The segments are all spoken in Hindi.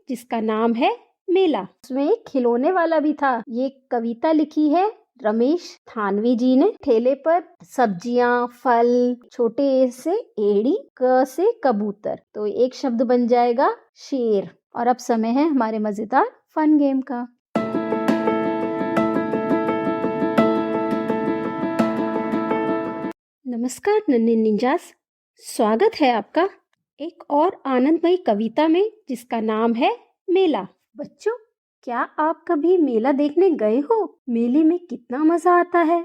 जिसका नाम है मेला। उसमें एक खिलौने वाला भी था। ये कविता लिखी है रमेश थानवी जी ने। ठेले पर सब्जियां, फल, छोटे ए से एड़ी, क से कबूतर, तो एक शब्द बन जाएगा शेर। और अब समय है हमारे मजेदार फन गेम का। नमस्कार नन्हे निंजास, स्वागत है आपका एक और आनंदमयी कविता में जिसका नाम है मेला। बच्चों, क्या आप कभी मेला देखने गए हो? मेले में कितना मजा आता है।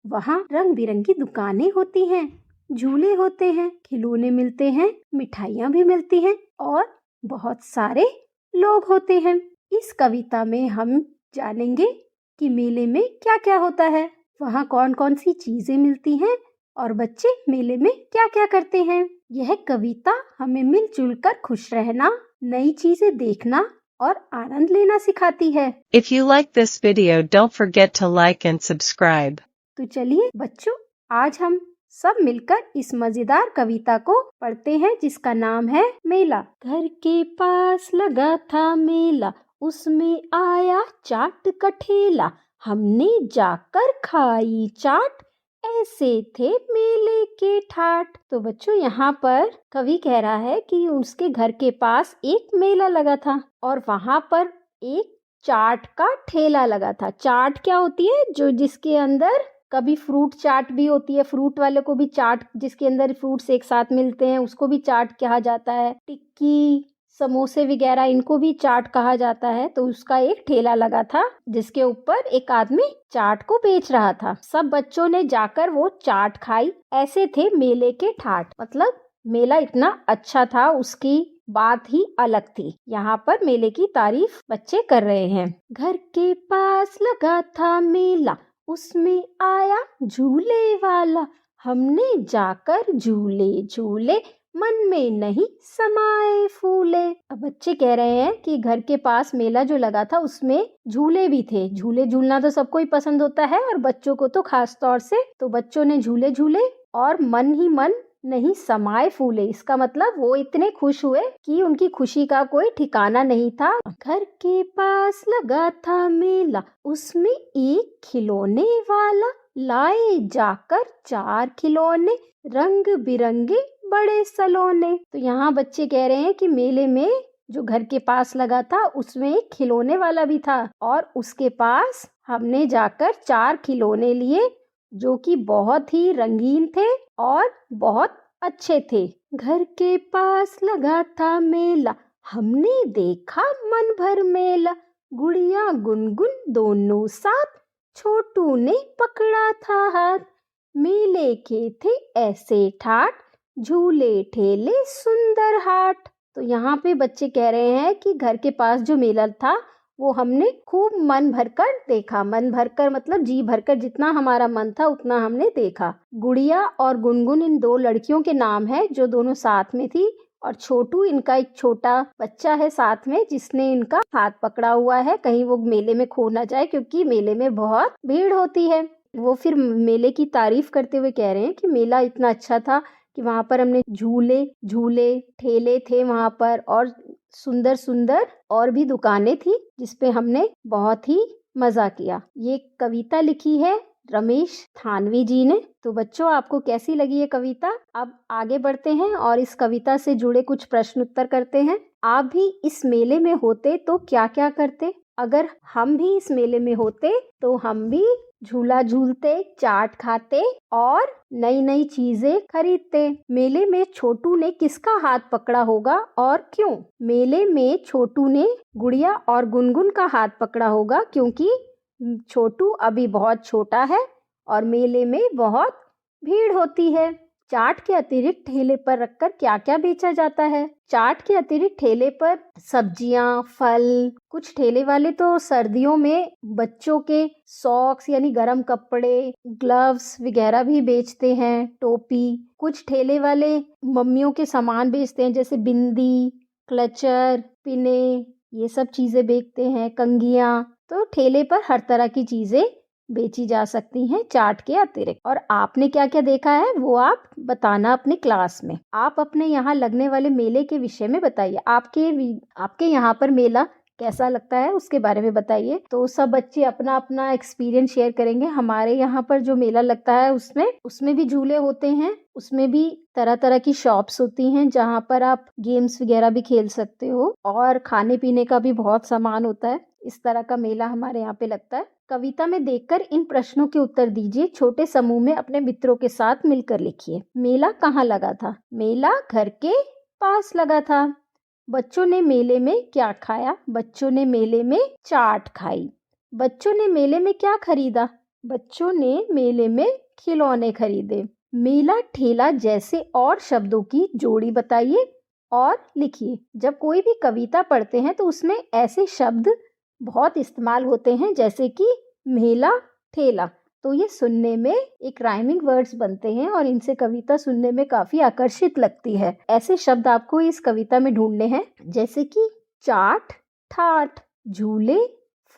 वहाँ रंग बिरंगी दुकानें होती हैं, झूले होते हैं, खिलौने मिलते हैं, मिठाइयाँ भी मिलती हैं और बहुत सारे लोग होते हैं। इस कविता में हम जानेंगे कि मेले में क्या क्या होता है, वहाँ कौन कौन सी चीजें मिलती हैं और बच्चे मेले में क्या क्या करते हैं। यह कविता हमें मिलजुल कर खुश रहना, नई चीजें देखना और आनंद लेना सिखाती है। If you like this video, don't forget to like and subscribe. तो चलिए बच्चों, आज हम सब मिलकर इस मजेदार कविता को पढ़ते हैं जिसका नाम है मेला। घर के पास लगा था मेला, उसमें आया चाट का ठेला, हमने जाकर खाई चाट, ऐसे थे मेले के ठाट। तो बच्चों, यहाँ पर कवि कह रहा है कि उसके घर के पास एक मेला लगा था और वहाँ पर एक चाट का ठेला लगा था। चाट क्या होती है? जो जिसके अंदर कभी फ्रूट चाट भी होती है, फ्रूट वाले को भी चाट, जिसके अंदर फ्रूट्स एक साथ मिलते हैं उसको भी चाट कहा जाता है। टिक्की, समोसे वगैरह, इनको भी चाट कहा जाता है। तो उसका एक ठेला लगा था जिसके ऊपर एक आदमी चाट को बेच रहा था। सब बच्चों ने जाकर वो चाट खाई, ऐसे थे मेले के ठाट। मतलब मेला इतना अच्छा था, उसकी बात ही अलग थी। यहाँ पर मेले की तारीफ बच्चे कर रहे हैं। घर के पास लगा था मेला, उसमें आया झूले वाला, हमने जाकर झूले झूले, मन में नहीं समाए फूले। अब बच्चे कह रहे हैं कि घर के पास मेला जो लगा था उसमें झूले भी थे। झूले झूलना तो सबको ही पसंद होता है और बच्चों को तो खास तौर से। तो बच्चों ने झूले झूले और मन ही मन नहीं समाए फूले। इसका मतलब वो इतने खुश हुए कि उनकी खुशी का कोई ठिकाना नहीं था। घर के पास लगा था मेला, उसमें एक खिलौने वाला, लाए जाकर 4 खिलौने, रंग बिरंगे बड़े सलोने। तो यहाँ बच्चे कह रहे हैं कि मेले में जो घर के पास लगा था उसमें एक खिलौने वाला भी था और उसके पास हमने जाकर 4 खिलौने लिए जो कि बहुत ही रंगीन थे और बहुत अच्छे थे। घर के पास लगा था मेला, हमने देखा मन भर मेला, गुड़िया गुनगुन दोनों साथ, छोटू ने पकड़ा था हाथ, मेले के थे ऐसे ठाट, झूले ठेले सुंदर हाट। तो यहाँ पे बच्चे कह रहे हैं कि घर के पास जो मेला था वो हमने खूब मन भरकर देखा। मन भरकर मतलब जी भरकर, जितना हमारा मन था उतना हमने देखा। गुड़िया और गुनगुन इन 2 लड़कियों के नाम है जो दोनों साथ में थी, और छोटू इनका एक छोटा बच्चा है साथ में जिसने इनका हाथ पकड़ा हुआ है, कहीं वो मेले में खो ना जाए क्योंकि मेले में बहुत भीड़ होती है। वो फिर मेले की तारीफ करते हुए कह रहे हैं कि मेला इतना अच्छा था कि वहाँ पर हमने झूले झूले, ठेले थे वहाँ पर और सुंदर सुंदर और भी दुकानें थी जिसपे हमने बहुत ही मजा किया। ये कविता लिखी है रमेश थानवी जी ने। तो बच्चों, आपको कैसी लगी ये कविता? अब आगे बढ़ते हैं और इस कविता से जुड़े कुछ प्रश्न उत्तर करते हैं। आप भी इस मेले में होते तो क्या क्या करते? अगर हम भी इस मेले में होते तो हम भी झूला झूलते, चाट खाते और नई नई चीजें खरीदते। मेले में छोटू ने किसका हाथ पकड़ा होगा और क्यों? मेले में छोटू ने गुड़िया और गुनगुन का हाथ पकड़ा होगा क्योंकि छोटू अभी बहुत छोटा है और मेले में बहुत भीड़ होती है। चाट के अतिरिक्त ठेले पर रखकर क्या क्या बेचा जाता है? चाट के अतिरिक्त ठेले पर सब्जियां, फल, कुछ ठेले वाले तो सर्दियों में बच्चों के सॉक्स यानी गर्म कपड़े, ग्लव्स वगैरह भी बेचते हैं, टोपी। कुछ ठेले वाले मम्मियों के सामान बेचते हैं जैसे बिंदी, क्लचर, पिने, ये सब चीजें बेचते हैं, कंघियां। तो ठेले पर हर तरह की चीजें बेची जा सकती हैं चाट के अतिरिक्त। और आपने क्या क्या देखा है वो आप बताना अपने क्लास में। आप अपने यहाँ लगने वाले मेले के विषय में बताइए। आपके यहाँ पर मेला कैसा लगता है उसके बारे में बताइए। तो सब बच्चे अपना अपना एक्सपीरियंस शेयर करेंगे। हमारे यहाँ पर जो मेला लगता है उसमें भी झूले होते हैं, उसमें भी तरह तरह की शॉप्स होती हैं जहाँ पर आप गेम्स वगैरह भी खेल सकते हो, और खाने पीने का भी बहुत सामान होता है। इस तरह का मेला हमारे यहाँ पे लगता है। कविता में देखकर इन प्रश्नों के उत्तर दीजिए। छोटे समूह में अपने मित्रों के साथ मिलकर लिखिए। मेला कहाँ लगा था? मेला घर के पास लगा था। बच्चों ने मेले में क्या खाया? बच्चों ने मेले में चाट खाई। बच्चों ने मेले में क्या खरीदा? बच्चों ने मेले में खिलौने खरीदे। मेला ठेला जैसे और शब्दों की जोड़ी बताइए और लिखिए। जब कोई भी कविता पढ़ते हैं तो उसमें ऐसे शब्द बहुत इस्तेमाल होते हैं जैसे कि मेला, ठेला। तो ये सुनने में एक राइमिंग वर्ड्स बनते हैं और इनसे कविता सुनने में काफी आकर्षित लगती है। ऐसे शब्द आपको इस कविता में ढूंढने हैं जैसे कि चाट, ठाठ, झूले,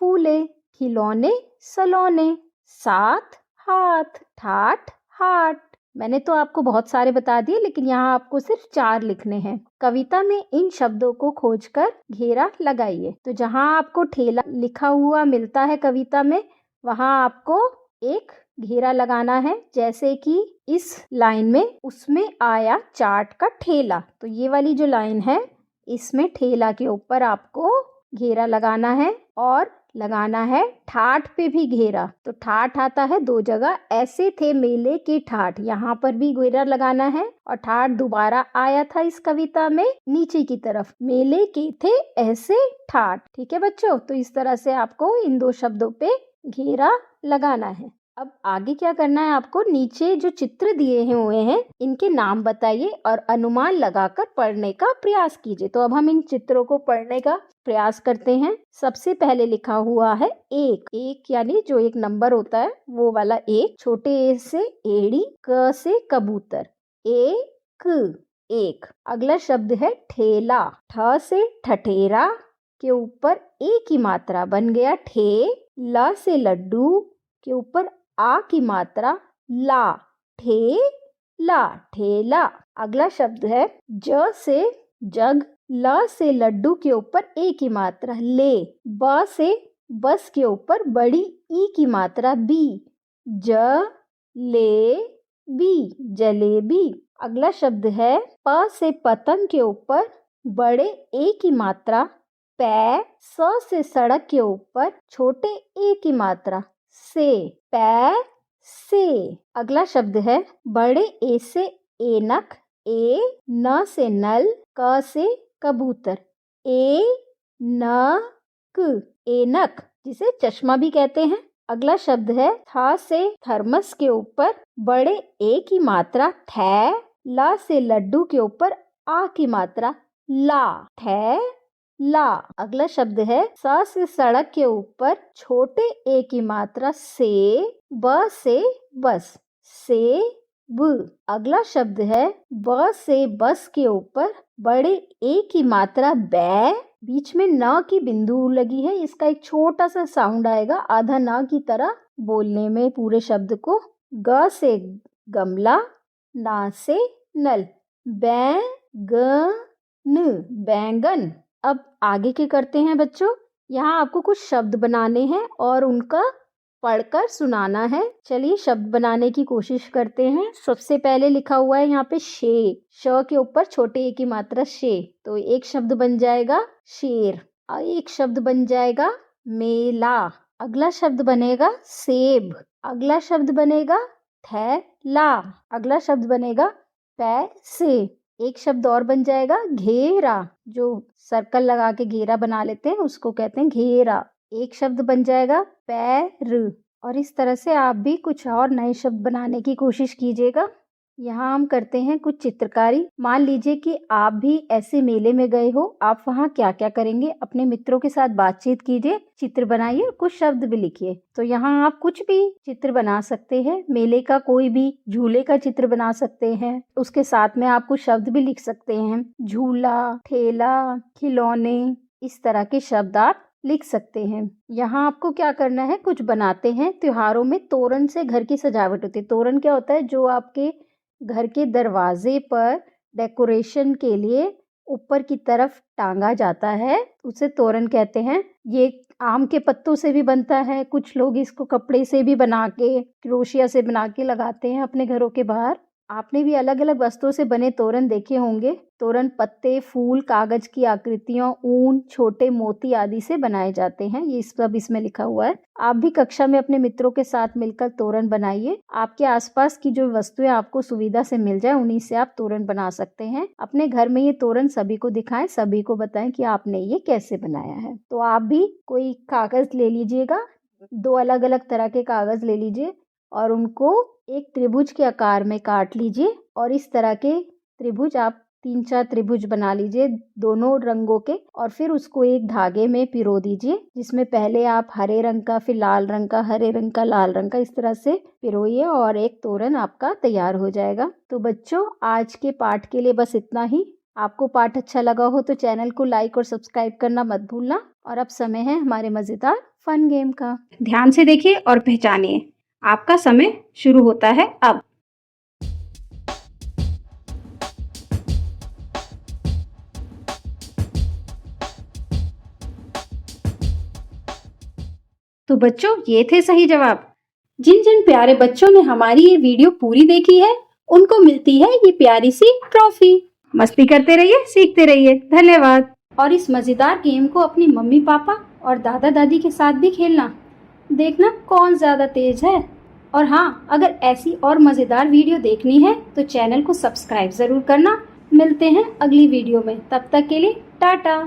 फूले, खिलौने, सलौने, साथ, हाथ, ठाठ, हाट। मैंने तो आपको बहुत सारे बता दिए, लेकिन यहाँ आपको सिर्फ 4 लिखने हैं। कविता में इन शब्दों को खोजकर घेरा लगाइए। तो जहाँ आपको ठेला लिखा हुआ मिलता है कविता में, वहाँ आपको एक घेरा लगाना है। जैसे कि इस लाइन में उसमें आया चाट का ठेला, तो ये वाली जो लाइन है इसमें ठेला के ऊपर आपको घेरा लगाना है। और लगाना है ठाठ पे भी घेरा। तो ठाठ आता है 2 जगह। ऐसे थे मेले के ठाठ, यहाँ पर भी घेरा लगाना है। और ठाठ दोबारा आया था इस कविता में नीचे की तरफ। मेले के थे ऐसे ठाठ। ठीक है बच्चों, तो इस तरह से आपको इन 2 शब्दों पे घेरा लगाना है। अब आगे क्या करना है आपको? नीचे जो चित्र दिए हुए हैं इनके नाम बताइए और अनुमान लगाकर पढ़ने का प्रयास कीजिए। तो अब हम इन चित्रों को पढ़ने का प्रयास करते हैं। सबसे पहले लिखा हुआ है एक यानी जो एक नंबर होता है वो वाला एक। छोटे ए से एड़ी, क से कबूतर, एक। अगला शब्द है ठेला। ठ से ठठेरा के ऊपर ए की मात्रा बन गया ठे। ल से लड्डू के ऊपर आ की मात्रा ला, ठेला, ठेला। अगला शब्द है ज से जग। ल से लड्डू के ऊपर ए की मात्रा ले। ब से बस के ऊपर बड़ी ई की मात्रा बी, ज ले बी, जलेबी। अगला शब्द है प से पतंग के ऊपर बड़े ए की मात्रा पै। स से सड़क के ऊपर छोटे ए की मात्रा से, पै से। अगला शब्द है बड़े ए से ऐनक। ए न से नल, क से कबूतर, ऐनक, जिसे चश्मा भी कहते हैं। अगला शब्द है थ से थर्मस के ऊपर बड़े ए की मात्रा थै। ल से लड्डू के ऊपर आ की मात्रा ला, थै ला। अगला शब्द है स से सड़क के ऊपर छोटे ए की मात्रा से। ब से बस, सेब। अगला शब्द है ब से बस के ऊपर बड़े ए की मात्रा बै। बीच में न की बिंदु लगी है, इसका एक छोटा सा साउंड आएगा आधा न की तरह बोलने में पूरे शब्द को। ग से गमला, ना से नल, बैंगन, बैंगन। अब आगे क्या करते हैं बच्चों? यहाँ आपको कुछ शब्द बनाने हैं और उनका पढ़कर सुनाना है। चलिए शब्द बनाने की कोशिश करते हैं। सबसे पहले लिखा हुआ है यहाँ पे शे। श के ऊपर छोटे ए की मात्रा शे, तो एक शब्द बन जाएगा शेर। एक शब्द बन जाएगा मेला। अगला शब्द बनेगा सेब। अगला शब्द बनेगा थैला। अगला शब्द बनेगा पैसे। एक शब्द और बन जाएगा घेरा। जो सर्कल लगा के घेरा बना लेते हैं उसको कहते हैं घेरा। एक शब्द बन जाएगा पैर। और इस तरह से आप भी कुछ और नए शब्द बनाने की कोशिश कीजिएगा। यहाँ हम करते हैं कुछ चित्रकारी। मान लीजिए कि आप भी ऐसे मेले में गए हो, आप वहाँ क्या क्या करेंगे? अपने मित्रों के साथ बातचीत कीजिए, चित्र बनाइए, कुछ शब्द भी लिखिए। तो यहाँ आप कुछ भी चित्र बना सकते हैं। मेले का कोई भी झूले का चित्र बना सकते हैं, उसके साथ में आप कुछ शब्द भी लिख सकते हैं। झूला, ठेला, खिलौने, इस तरह के शब्द आप लिख सकते हैं। यहाँ आपको क्या करना है, कुछ बनाते हैं। त्योहारों में तोरण से घर की सजावट होती है। तोरण क्या होता है, जो आपके घर के दरवाजे पर डेकोरेशन के लिए ऊपर की तरफ टांगा जाता है, उसे तोरण कहते हैं। ये आम के पत्तों से भी बनता है, कुछ लोग इसको कपड़े से भी बना के, क्रोशिया से बना के लगाते हैं अपने घरों के बाहर। आपने भी अलग अलग वस्तुओं से बने तोरण देखे होंगे। तोरण पत्ते, फूल, कागज की आकृतियों, ऊन, छोटे मोती आदि से बनाए जाते हैं। ये सब इसमें लिखा हुआ है। आप भी कक्षा में अपने मित्रों के साथ मिलकर तोरण बनाइए। आपके आसपास की जो वस्तुएं आपको सुविधा से मिल जाए, उन्हीं से आप तोरण बना सकते हैं। अपने घर में ये तोरण सभी को दिखाएं, सभी को बताएं कि आपने ये कैसे बनाया है। तो आप भी कोई कागज ले लीजिएगा, 2 अलग अलग तरह के कागज ले लीजिए और उनको एक त्रिभुज के आकार में काट लीजिए और इस तरह के त्रिभुज आप 3-4 त्रिभुज बना लीजिए दोनों रंगों के, और फिर उसको एक धागे में पिरो दीजिए, जिसमें पहले आप हरे रंग का, फिर लाल रंग का, हरे रंग का, लाल रंग का, इस तरह से पिरोइए और एक तोरण आपका तैयार हो जाएगा। तो बच्चों, आज के पाठ के लिए बस इतना ही। आपको पाठ अच्छा लगा हो तो चैनल को लाइक और सब्सक्राइब करना मत भूलना। और अब समय है हमारे मजेदार फन गेम का। ध्यान से देखिए और पहचानिए। आपका समय शुरू होता है अब। तो बच्चों, ये थे सही जवाब। जिन जिन प्यारे बच्चों ने हमारी ये वीडियो पूरी देखी है, उनको मिलती है ये प्यारी सी ट्रॉफी। मस्ती करते रहिए, सीखते रहिए। धन्यवाद। और इस मजेदार गेम को अपनी मम्मी पापा और दादा दादी के साथ भी खेलना। देखना कौन ज्यादा तेज है। और हाँ, अगर ऐसी और मजेदार वीडियो देखनी है तो चैनल को सब्सक्राइब जरूर करना। मिलते हैं अगली वीडियो में, तब तक के लिए टाटा।